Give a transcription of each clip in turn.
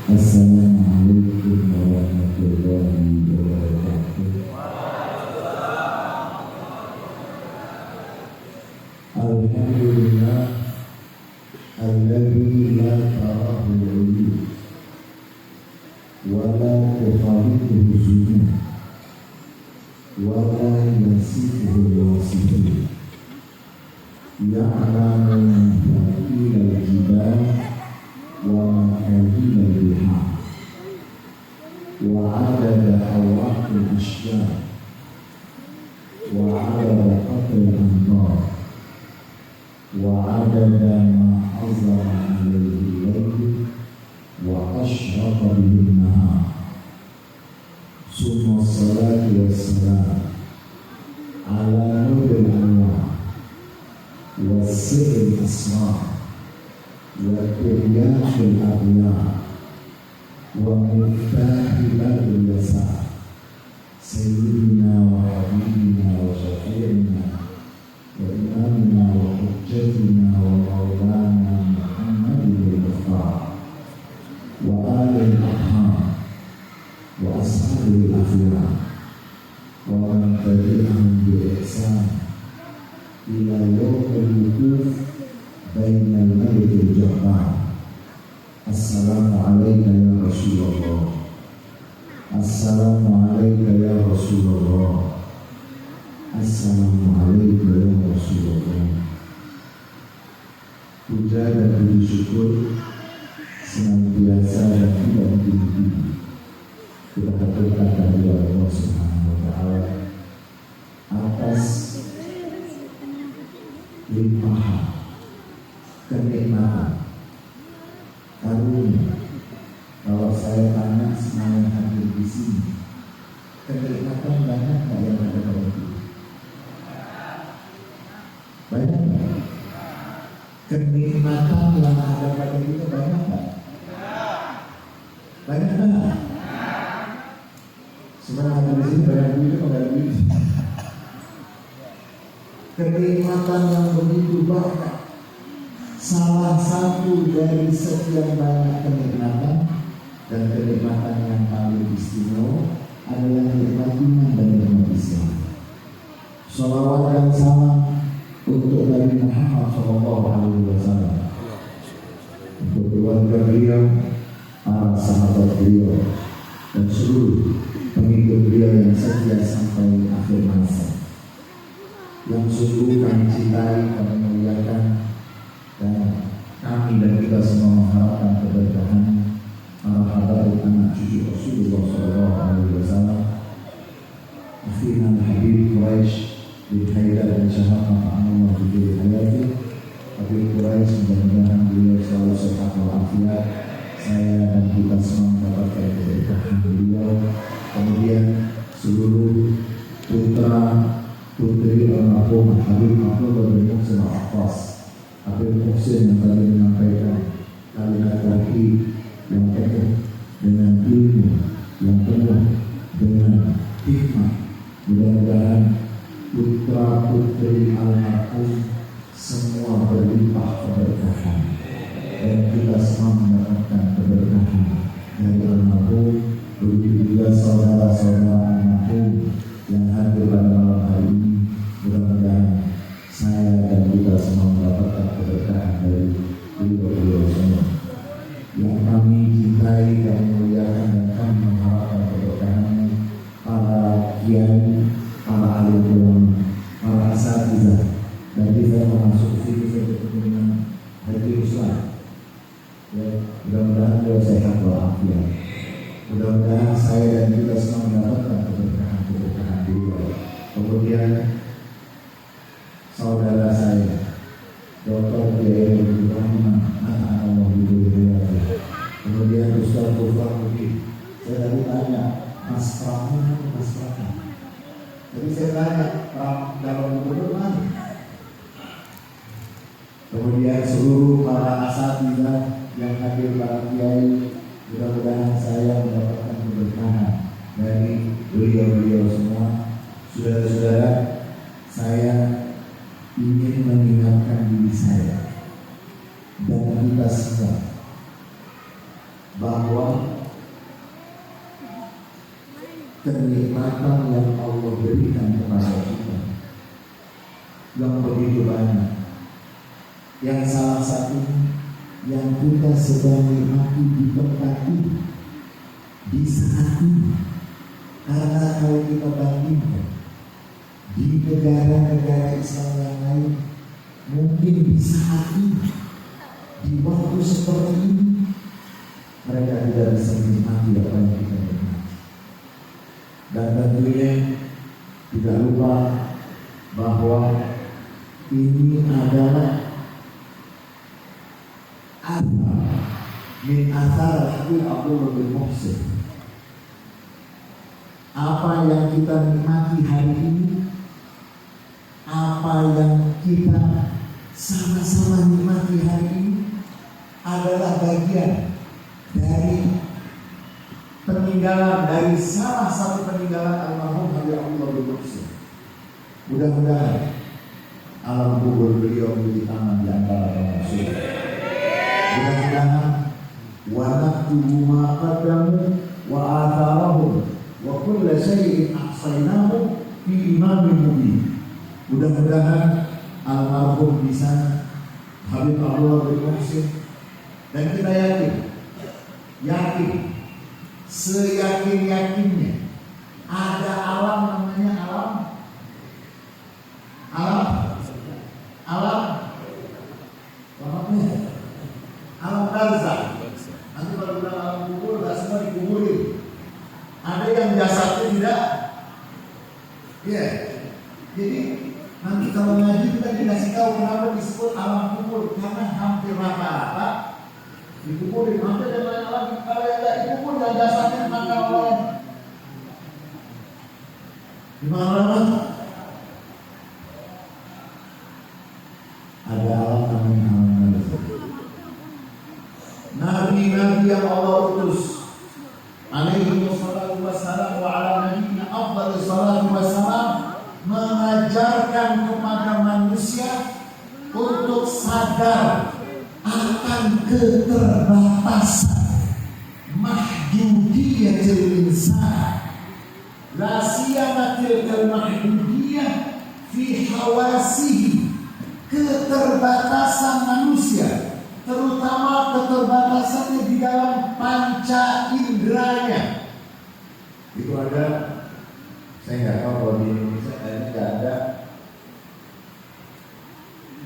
Assalamualaikum warahmatullahi wabarakatuh. Alhamdulillah alladzi la tarahu al-uyun wa la tukhalifuhu zunun wa la yasifuhu al-wasifun ya'lamu mafila al-jibal wa makahil al-bihar wa adada awaq al-ashjar wa adada qatl al-antar wa adada ma azama alayhi al-layl wa ashraqa bihi an-nahar summa salatu wassalam ala nuril anwar wa sirril asrar wa tibyahil aghyar wa miftahil yasar sayyidina wa habibina wa syafi'ina wa imamina wa hujjatina wa maulana Muhammadin al-Mukhtar wa alil aham wa ashabil akhyar wa man tabi'ahum bi ihsan ila yawmil wukuf bainal malikil jabbar. Assalamu alayka ya Rasulullah. Assalamu alayka ya Rasulullah. Assalamu alayka ya Rasulullah. Puja dan puji syukur senantiasa dan tidak henti-henti kita haturkan kehadirat Allah Subhanahu wa taala atas limpahan kenikmatan karunia. Kalau saya tanya semua yang hadir di sini, kenikmatan banyak nggak yang ada pada kita? Banyak nggak? Kenikmatan yang ada pada kita banyak nggak? Banyak nggak? Semua yang hadir di sini banyak duit atau nggak duit? Kenikmatan yang begitu banyak. Salah satu dari sekian banyak kenikmatan dan kenikmatan yang paling istimewa adalah nikmat iman dan nikmat Islam. Salawat dan salam untuk Nabi Muhammad SAW, untuk keluarga beliau, para sahabat beliau, dan seluruh pengikut beliau yang setia sampai akhir masa. Yang sungguh kami cintai, kami muliakan, dan kami dan kita semua mengharapkan keberkahan para habaib anak cucu Rasulullah SAW. Akhirnya Habib Quraisy bin Haidar bin Syahab Ma'amullah Bidul Hayati. Habib Quraisy, mudah-mudahan beliau selalu sehat walafiat. Saya dan kita semua mendapatkan keberkahan beliau. Kemudian seluruh putra putri almarhum Habib Abdullah bin Muhsin Al-Abbas, Habib Muhsin yang tadi menyampaikan kalimat tauhid yang penuh dengan ilmu, yang penuh dengan hikmah. Mudah-mudahan putra putri almarhum semua berlimpah keberkahan dan kita semua mendapatkan keberkahan dari almarhum. Begitu juga saudara-saudara almarhum yang hadir pada malam hari ini. Mudah-mudahan saya dan kita semua mendapatkan keberkahan dari beliau semua. Yang kami cintai, kami muliakan, dan kami mengharapkan keberkahan para kiai, para alim ulama, para asatidzah. Dan kita masuk sini saya bertemu dengan Haji Ruslan. Ya, mudah-mudahan beliau sehat walafiat. Mudah-mudahan saya dan kita semua mendapatkan keberkahan beliau. Kemudian saudara saya, Dr. Kiai Ibrahim Allah Bidul Hayati. Kemudian Ustaz Gufar Mudi. Saya tadi tanya, Mas Pram, Mas Pram. Jadi saya tanya, Pram dalam gubernur mana? Kemudian seluruh para asatidzah yang hadir, para kiai, mudah-mudahan saya mendapatkan keberkahan dari beliau-beliau semua. Saudara-saudara, saya ingin mengingatkan diri saya dan kita semua bahwa kenikmatan yang Allah berikan kepada kita yang begitu banyak, yang salah satu yang kita sedang nikmati di tempat ini, di saat ini. Karena kalau kita bandingkan di negara-negara Islam yang lain, mungkin di saat ini, di waktu seperti ini, mereka tidak bisa menikmati apa yang kita nikmati. Dan tentunya tidak lupa bahwa ini adalah min athar hakil Abdullah bin Muhsin. Apa yang kita nikmati hari ini, apa yang kita sama-sama nikmati hari ini adalah bagian dari peninggalan, dari salah satu peninggalan almarhum Habib Abdullah bin Muhsin. Mudah-mudahan alam kubur beliau menjadi taman di antara orang surga. Mudah-mudahan wa naktubu ma qaddamu wa atharahum wa kulla syai'in ahsaynahu fi imamin mubin. Mudah-mudahan almarhum di sana Habib Abdullah bin Muhsin, dan kita yakin seyakin-yakinnya ada alam namanya alam barzakh. Nanti kalau bilang alam kubur, nggak semua dikuburin. Ada yang jasadnya tidak. Ya, jadi nanti kalau ngaji kita dikasih tahu kenapa disebut alam kubur, karena hampir rata-rata dikuburin. Hampir yang lain alam, kalau yang tidak dikubur dan jasadnya makan orang. Di mana? Ada alam namanya alam barzakh. Nabi-nabi yang Allah utus alaihi wassalatu wassalam wa ala nabiyina afdhalus salatu wassalam mengajarkan kepada manusia untuk sadar akan keterbatasan mahdudiyatil insan, la siyamatil mahdudiyah fi hawasihi, keterbatasan manusia, terutama keterbatasannya di dalam panca inderanya. Itu ada, saya nggak tahu kalau di Indonesia kayaknya nggak ada.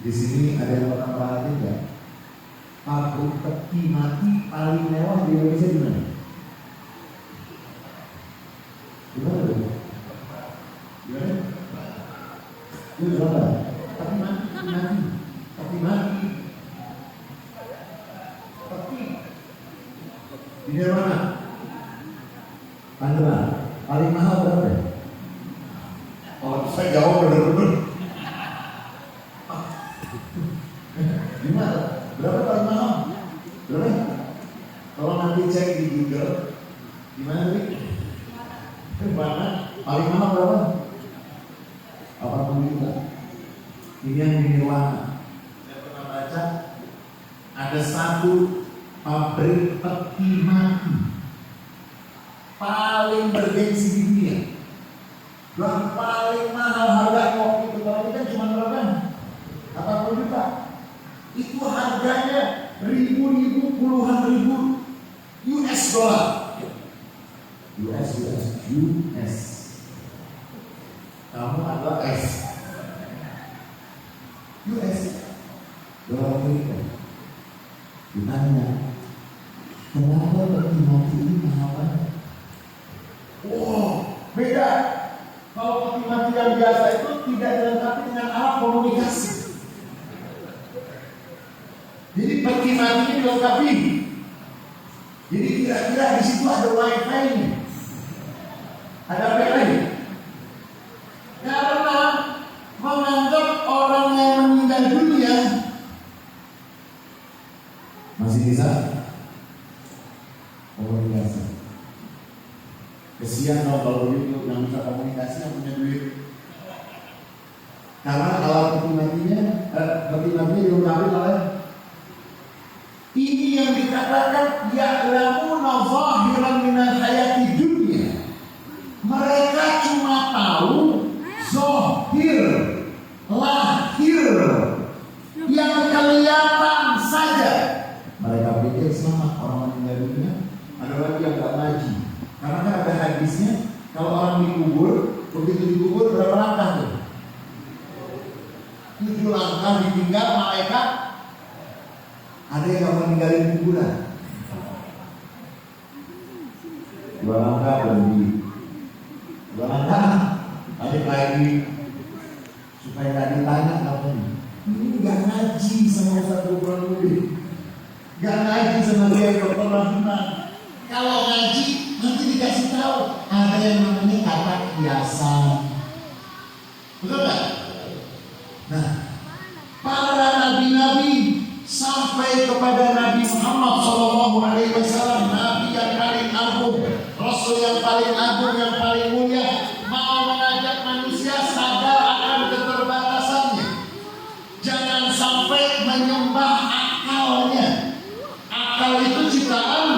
Di sini ada yang pernah perhatiin nggak? Pabrik peti mati paling mewah di Indonesia di mana? Di mana tuh? Di mana? Itu berapa? Peti mati. Di mana? Tangerang. Paling mahal berapa? Oh, saya jawab benar-benar. Di mana? Berapa paling mahal? Berapa? Kalau nanti cek di Google, di mana nih? Di mana? Paling mahal berapa? 80 juta. Ini yang di Nirwana. Saya pernah baca ada satu pabrik peti mati paling bergengsi di dunia, yang paling mahal harga waktu itu. Kalau ini kan cuma berapa? 80 juta. Itu harganya ribu-ribu, puluhan ribu US dollar. US. Kamu adalah S. US dolar Amerika. Ditanya, kenapa peti mati ini mahal banget? Wow, beda. Kalau peti mati yang biasa itu tidak dilengkapi dengan alat komunikasi. Jadi peti mati ini dilengkapi. Jadi kira-kira di situ ada wifi-nya, ada PLN. Karena menganggap orang yang meninggal dunia masih bisa komunikasi. Kesian dong kalau itu yang bisa komunikasi yang punya duit. Karena alat peti matinya dilengkapi oleh ini yang dikatakan ya'lamu dunia, ada lagi yang nggak ngaji. Karena kan ada hadisnya, kalau orang dikubur, begitu dikubur berapa langkah tuh? 7 langkah ditinggal malaikat. Ada yang nggak meninggalin kuburan. 2 langkah berhenti. 2 langkah, balik lagi supaya nggak ditanya katanya. Ini nggak ngaji sama Ustaz Burhanuddin, nggak ngaji sama dia Dr. Rahman. Kalau ngaji nanti dikasih tahu ada yang namanya kata kiasan, betul nggak? Nah, para nabi-nabi sampai kepada Nabi Muhammad SAW, Nabi yang paling agung, Rasul yang paling agung, yang paling mulia, mau mengajak manusia sadar akan keterbatasannya. Jangan sampai menyembah akalnya. Akal itu ciptaan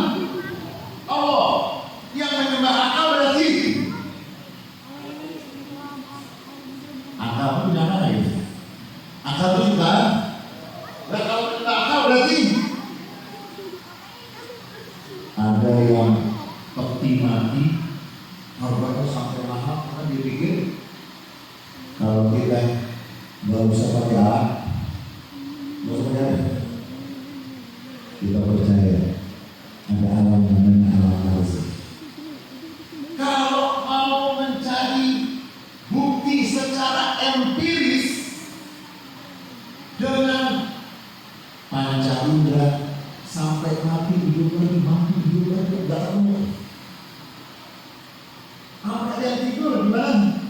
Allah. Yang menyembah akal berarti akal itu jangan ya. Akal itu ciptaan. Nah, kalau menyembah akal berarti ada yang peti mati, harganya sampai mahal karena dipikir kalau kita nggak usah pakai alat, nggak usah pakai apa, kita percaya ada alam namanya alam nazar. Kalau mau mencari bukti secara empiris dengan panca indera sampai mati hidup lagi, nggak ketemu. Apa ada yang tidur gimana?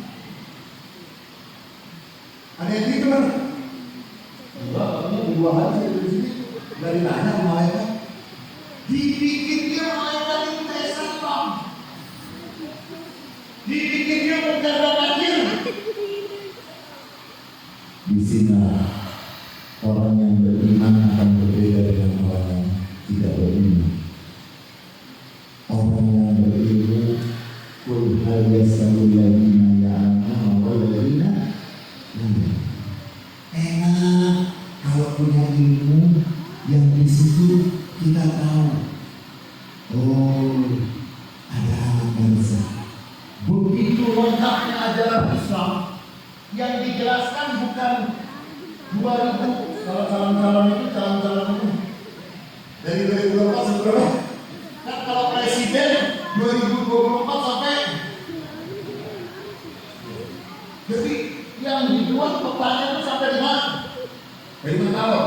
Ada yang tidur? Enggak, katanya berdua aja dari sini. Dari mana malaikat? Dipikir dia malaikat itu tesan bang. Dipikir dia menjaga akhir. Di sini orang yang beriman akan berbeda dengan orang yang tidak beriman. Orang yang berilmu, kul hal yasalul ladina ya'lamuna wal ladina. Enak kalau punya ilmu yang di situ kita tahu. Oh, ada alam barzakh. Begitu lengkapnya ajaran Islam yang dijelaskan bukan 2000. Kalau calon-calon itu dari 2024 sampai berapa? Kan kalau presiden 2024 sampai. Jadi yang dibuat petanya itu sampai di mana? Dari mana tahu?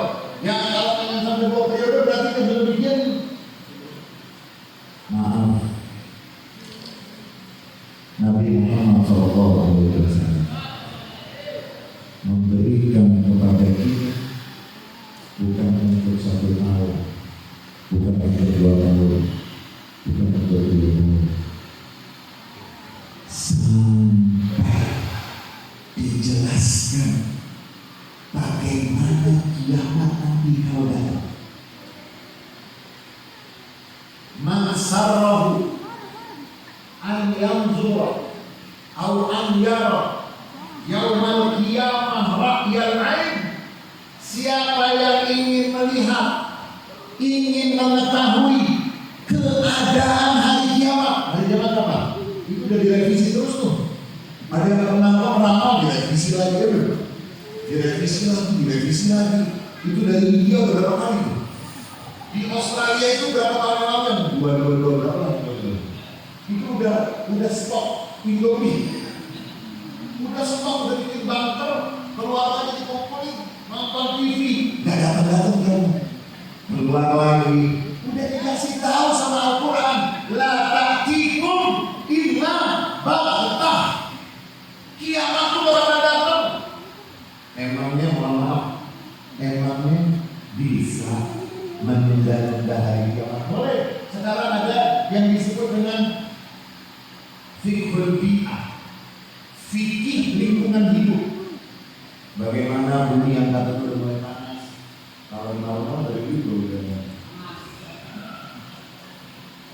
Yang kalau dengan sampai 2 periode berarti kan sudah bikin. Maaf, Nabi Muhammad SAW memberikan kepada kita bukan untuk 1 tahun, bukan untuk 2 tahun, bukan untuk 2 tahun, sampai dijelaskan bagaimana kiamat nanti kalau datang. Man sarrahu an yanzura au an yara yaumal qiyamah ra'yal ain. Siapa yang ingin melihat, ingin mengetahui keadaan hari kiamat. Hari kiamat apa? Itu udah direvisi terus tuh. Ada yang pernah meramal, direvisi lagi ya, direvisi lagi. Itu dari India berapa kali tuh? Di Australia itu berapa tahun yang lalu? 2 berapa? Itu udah stok Indomie, udah stok, udah bikin bunker, keluarganya dikumpulin, nonton TV, nggak datang kan? Keluar lagi, udah dikasih tahu sama Al-Quran, la ta'tikum illa baghtah. Kiamat itu bakal datang. Emangnya mohon maaf, emangnya bisa menunda-nunda hari kiamat? Boleh. Sekarang ada yang disebut dengan fiqhul bi'ah, fikih lingkungan hidup. Bagaimana bumi yang kata itu mulai panas, kalau normal dari itu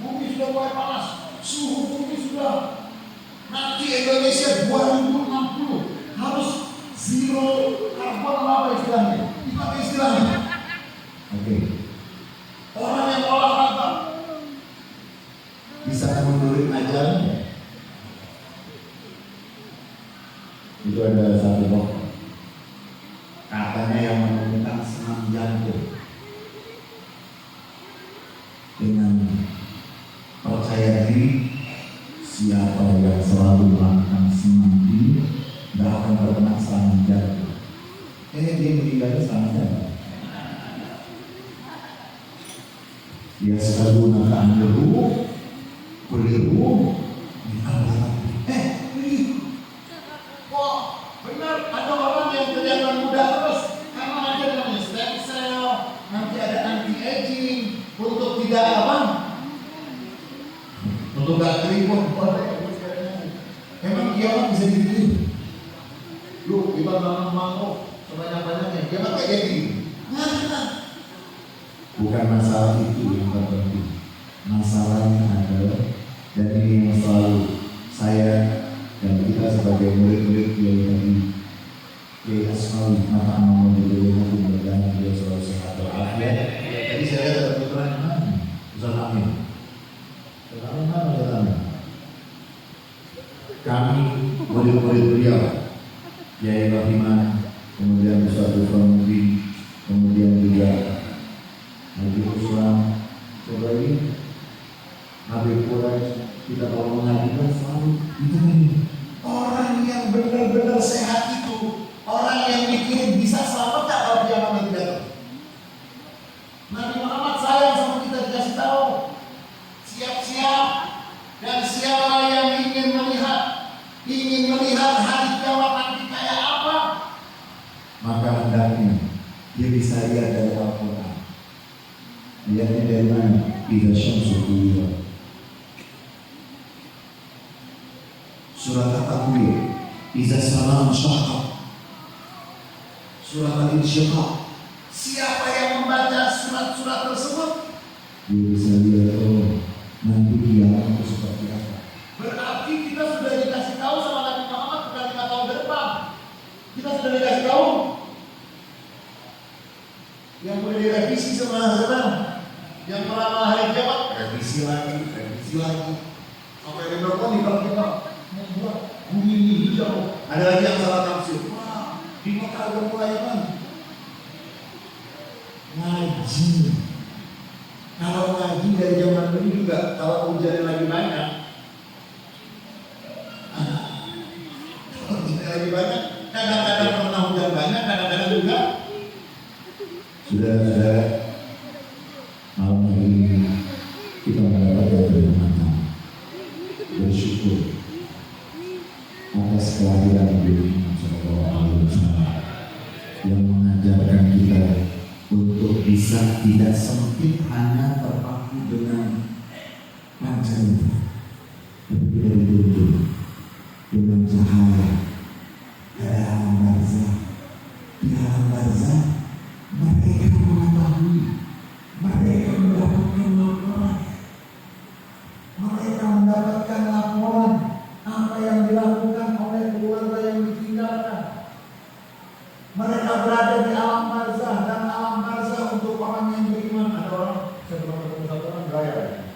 bumi sudah mulai panas, suhu bumi sudah nanti Indonesia 2060 harus zero karbon, apa istilahnya? Dipakai istilahnya. Oke. Orang yang olahraga bisa mundurin ajalnya. Itu ada satu dokter, katanya yang menemukan senam jantung dengan percaya diri, siapa yang selalu melakukan senam ini tidak akan terkena serangan jantung. Dia meninggalnya serangan jantung. Dia selalu menggunakan beliau benar ada orang yang kelihatan muda terus karena ada namanya stem cell, nanti ada anti aging untuk tidak untuk gak keriput. Emang kiamat bisa dibikin? Lu kita nanam mango sebanyak-banyaknya, kiamat kayak jadi? Bukan masalah itu yang terpenting. Masalahnya adalah, dan ini yang selalu saya dan kita sebagai murid-murid Kiai tadi, Kiai Asmawi mata amal beliau berjalan, beliau selalu sehat walafiat. Tadi saya lihat ada putranya mana? Ustaz Amin. Ustaz Amin mana Ustaz Amin? Kami murid-murid beliau, Kiai Rahimah, kemudian Ustaz Duframuddin, kemudian juga Nabi Usman, coba ini Habib Quraisy, kita kalau mengajikan selalu itu nih. Orang yang benar-benar sehat itu, orang yang mikir bisa selamat tak kalau dia nanti datang. Nabi Muhammad sayang sama kita, dikasih tahu siap-siap, dan siapa yang ingin melihat hari kiamat nanti kayak apa, maka hendaknya dia bisa lihat dari Al-Quran. Lihatnya dari mana? Idza syamsu kuwirat. Surat At-Takwir, Idza salam syaqqat. Surat Al-Insyiqaq. Siapa yang membaca surat-surat tersebut, dia bisa lihat nanti kiamat itu seperti apa. Berarti kita sudah dikasih tahu sama Nabi Muhammad bukan 5 tahun ke depan. Kita sudah dikasih tahu. Yang boleh direvisi sama sekarang. Yang pertama hari kiamat, revisi lagi. Sampai di berapa nih kalau kita membuat bumi ini hijau. Ada lagi yang salah tafsir. Wah, di Mekah udah mulai kan ngaji. Kalau ngaji dari zaman dulu juga, kalau hujannya lagi banyak, kadang-kadang pernah hujan banyak, kadang-kadang juga sudah malam hari ini kita mendapatkan bermanfaat, bersyukur atas kelahiran Nabi Muhammad SAW yang mengajarkan kita untuk bisa tidak sempit hanya terpaku dengan pancangan, tapi kita dituntut dengan cahaya. Ada alam barzah, di alam barzah mereka mengetahui, mereka mendapatkan laporan apa yang dilakukan oleh keluarga yang ditinggalkan. Mereka berada di alam barzah, dan alam barzah untuk orang yang beriman. Ada orang, saya pernah ketemu satu orang gaya,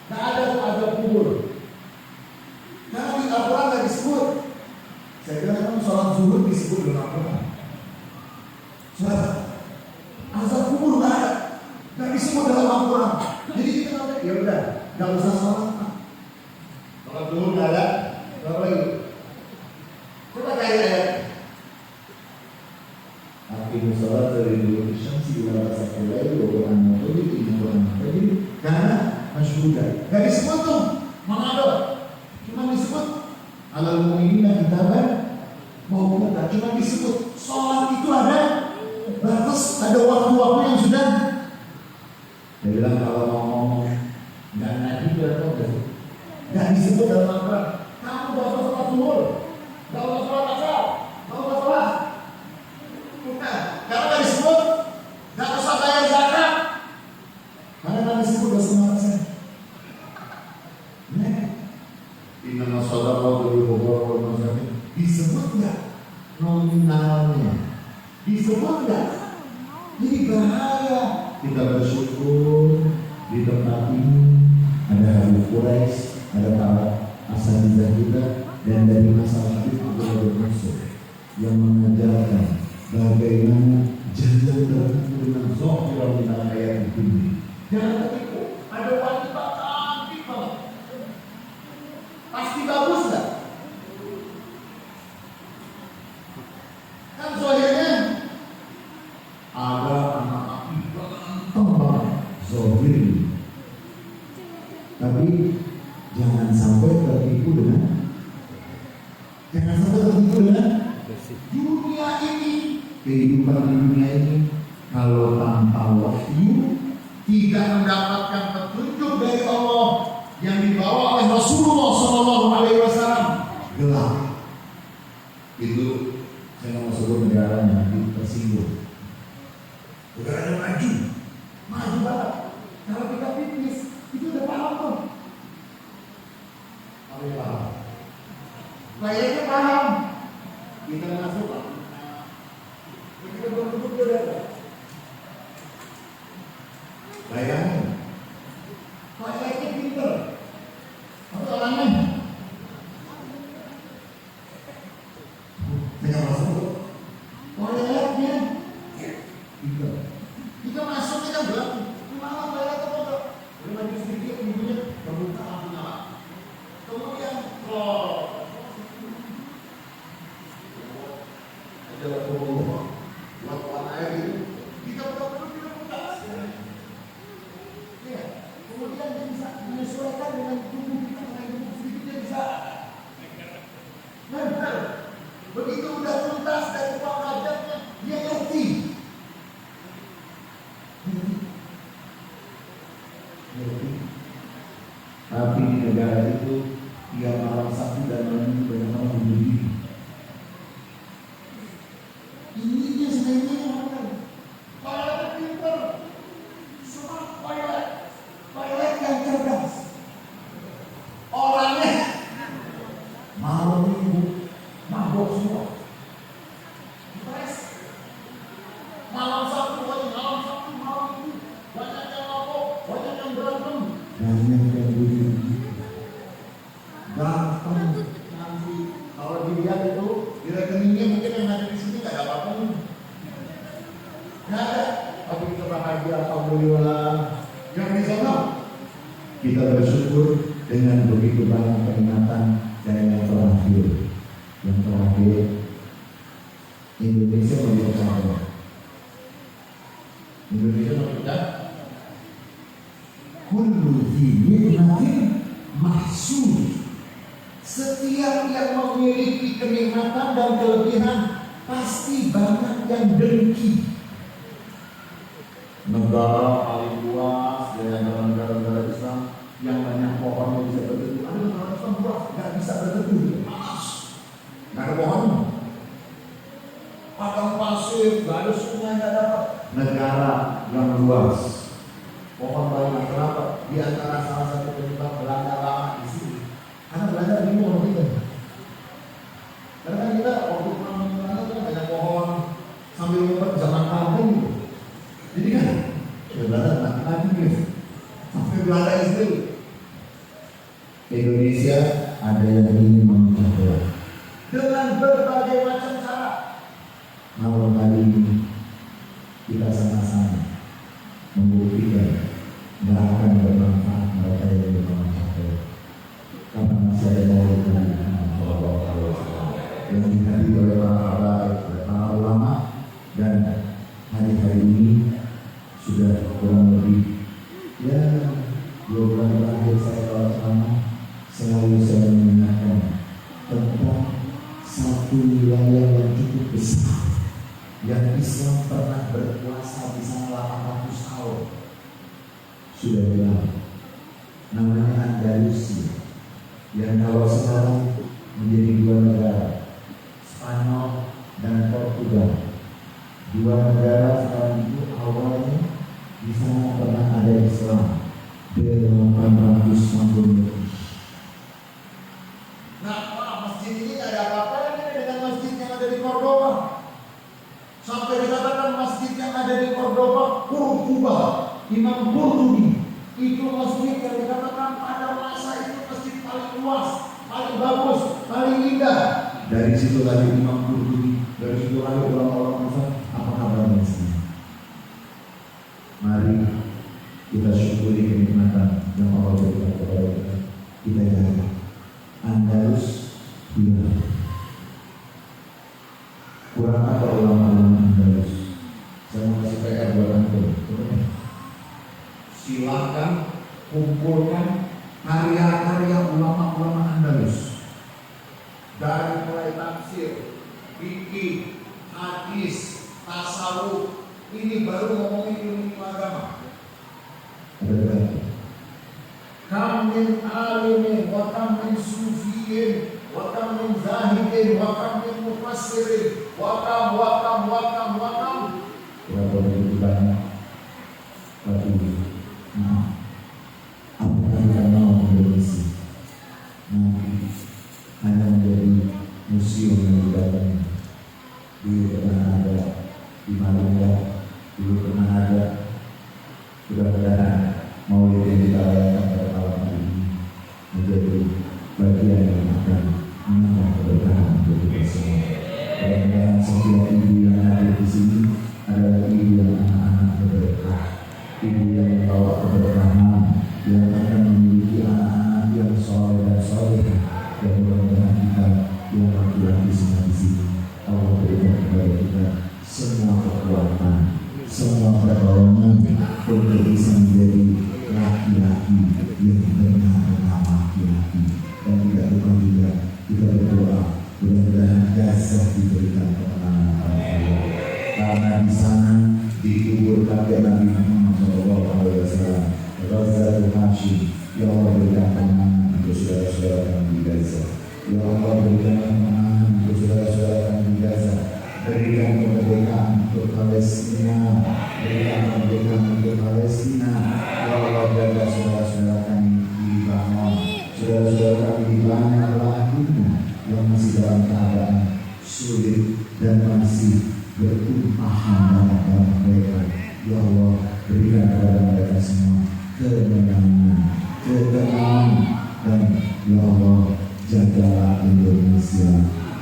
nggak ada kubur, karena di Al-Quran nggak disebut. Saya kira kan sholat zuhur disebut dalam Al-Quran. Sholat azab kubur nggak disebut dalam Al-Quran. Jadi kita nggak, ya udah, nggak usah sholat. Sholat zuhur nggak ada, berapa lagi? Coba kayak akhirnya sholat dari dulu syamsi ila ghasaqil lail wa Quran maqdid inna Quran maqdid karena masyhuda. Nggak disebut tuh mengador, cuma disebut alal mu'minina kitaban mauquta, cuma disebut sholat itu ada batas, ada waktu-waktu yang sudah. Dia bilang kalau mau ngomong nggak nabi nggak disebut dalam Al-Quran. Kamu baca sholat zuhur, nggak usah sholat asar, nggak usah sholat. Bukan, kalau nggak disebut, nggak usah bayar zakat. Karena nggak disebut dosa. Inna shadaqatu lil fuqara wal masakin. Disebut nggak nominal Ada wanita cantik banget. Pasti bagus nggak? Kan zohirnya ada anak ganteng banget, zohir. Tapi jangan sampai tertipu dengan dunia ini, kehidupan di dunia ini. Kalau tanpa wahyu, tidak mendapatkan petunjuk dari Allah yang dibawa oleh Rasulullah SAW, gelap. Itu saya mau sebut negaranya nanti tersinggung. Negaranya maju banget. Kalau kita pipis, itu udah paham tuh. Kami paham. Layaknya paham. Kita masuk lah. Kita berduduk berada. Layaknya. Layaknya pinter. Apa orangnya? Tidak masuk. Layaknya pinter. Kita masuk kita bilang, gimana layaknya foto? Udah maju sedikit, ibunya membuka lampu nyala. Kemudian lakukan air itu kita betul-betul tidak buka. Ya, kemudian dia bisa menyesuaikan dengan tubuh kita, dengan tubuh sedikit dia bisa. Benar. Begitu udah tuntas dari pengajarnya, dia ngerti. Tapi di negara itu tiap malam Sabtu dan malam Minggu banyak orang bunuh diri. Ini dia sebenarnya yang akan toilet pinter, smart toilet yang cerdas. Orangnya malam Minggu mabok semua. Stres. Malam Sabtu malam Minggu banyak yang mabok, banyak yang berantem, banyak yang bunuh. Gampang nanti kalau dilihat itu di rekeningnya mungkin yang ada di sini nggak ada apa-apa nih, nggak ada. Tapi kita bahagia, alhamdulillah. Yang di sana kita bersyukur dengan begitu banyak peringatan. Dan yang terakhir Indonesia menjadi apa? Indonesia menjadi kullu nikmatin mahsud. Setiap yang memiliki kenikmatan dan kelebihan pasti banyak yang dengki. Negara paling luas dari negara-negara Islam yang banyak pohon yang bisa berteduh. Ada negara Islam luas nggak bisa berteduh, panas, nggak ada pohon. Padang pasir, nggak ada sungai, nggak dapat. Negara yang luas, pohon banyak. Kenapa? Di antara salah satu penyebab Belanda lama di sini. Karena Belanda bingung sama kita. Karena kita waktu pulang ke Belanda itu banyak pohon sambil ngumpet zaman kampung gitu. Jadi kan Belanda lagi guys. Sampai Belanda itu Indonesia ada yang ingin mencapai dengan berbagai macam cara. Malam kali ini kita sama-sama membuktikan nggak akan bermanfaat mereka yang mencapai. Karena masih ada Maulid Nabi yang dihadiri oleh para ulama, dan hari-hari ini sudah kurang lebih 2 bulan terakhir saya kalau ceramah selalu saya mengingatkan tentang satu wilayah yang cukup besar yang Islam pernah berkuasa di sana 800 tahun sudah hilang, namanya Andalusia. Yang kalau sekarang menjadi 2 negara, Spanyol dan Portugal. 2 negara sekarang itu awalnya di sana pernah ada Islam 800 tahun lebih. Nah, masjid ini tidak ada apa-apa dengan masjid yang ada di Cordoba. Sampai dikatakan masjid yang ada di Cordoba, Kurtuba, Imam Qurtubi, itu masjid yang dikatakan pada masa itu masjid paling luas, paling bagus, paling indah. Dari situ lagi Imam Qurtubi, dari situ lagi orang-orang Muslim. Apa kabarnya sekarang? Mari kita syukuri kenikmatan mengumpulkan karya-karya ulama-ulama Andalus dari mulai tafsir, fikih, hadis, tasawuf. Ini baru ngomongin ilmu agama. Kam min alimin wa kam min sufiyin wa kam min zahidin wa kam min mufassirin wa kam. Berapa begitu banyak. Tapi apakah kita mau Indonesia nanti hanya menjadi museum yang didatangi? Dulu pernah ada di Malaya, dulu pernah ada. Mudah-mudahan Maulid yang kita rayakan pada malam hari ini menjadi bagian yang akan menambah keberkahan untuk kita semua. Mudah-mudahan setiap ibu yang hadir di sini adalah ibu yang anak-anak berberkah, ibu yang membawa keberkahan, yang akan memiliki anak-anak yang soleh dan soleh. Dan mudah-mudahan kita yang laki-laki semua di sini, Allah berikan kepada kita semua kekuatan, semua pertolongan untuk bisa menjadi laki-laki yang benar-benar laki-laki. Dan tidak lupa juga kita berdoa mudah-mudahan Gaza diberikan kemenangan oleh Allah, karena di sana dikubur kakek Nabi Muhammad SAW. Gaza itu Hashim. Ya Allah berikan kemenangan untuk saudara-saudara kami di Gaza. Ya Allah berikan kemenangan untuk saudara-saudara kami di Gaza. Berikan kemerdekaan untuk Palestina, berikan kemerdekaan untuk Palestina. Ya Allah jaga saudara-saudara kami di Libanon, saudara-saudara kami di banyak belahan dunia yang masih dalam keadaan sulit dan masih bertumpahan darah mereka. Ya Allah berikan kepada mereka semua kemenangan, ketenangan, dan ya Allah jagalah Indonesia.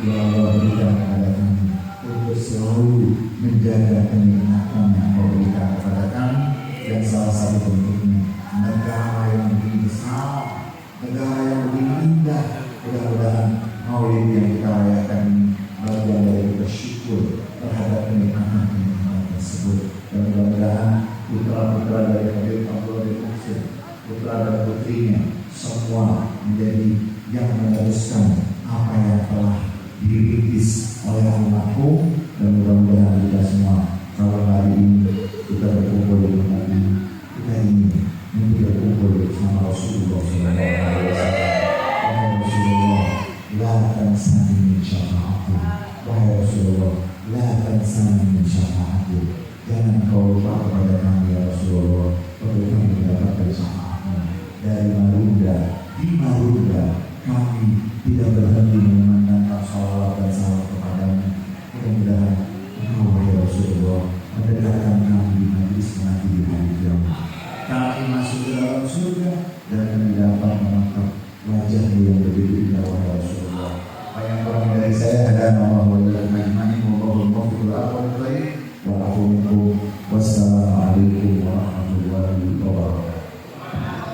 Ya Allah berikan kepada kami untuk selalu menjaga kenikmatan yang kau berikan kepada kami, dan salah satu bentuknya negara yang begini besar, negara yang begini indah. Mudah-mudahan Maulid yang kita rayakan ini bagian dari bersyukur terhadap kenikmatan tersebut, dan mudah-mudahan putra-putra dari Habib Abdullah bin Muhsin, putra dan putrinya semua menjadi yang meneruskan apa yang telah dirintis oleh almarhum. Dan mudah-mudahan kita semua kalau hari ini kita berkumpul di tempat ini, kita ingin berkumpul bersama Rasulullah SAW. Wahai Rasulullah, la tansani min syafa'ati. Wahai Rasulullah, la tansani min syafa'ati. Jangan kau lupa kepada kami ya Rasulullah, untuk kami mendapatkan syafaatmu. Dari Marunda, di Marunda kami tidak berhenti memandangkan salawat dan salam kepadamu. Mudah-mudahan engkau wahai Rasulullah mendekatkan kami di majlis menanti di hari kiamat. Kami masuk ke dalam surga dan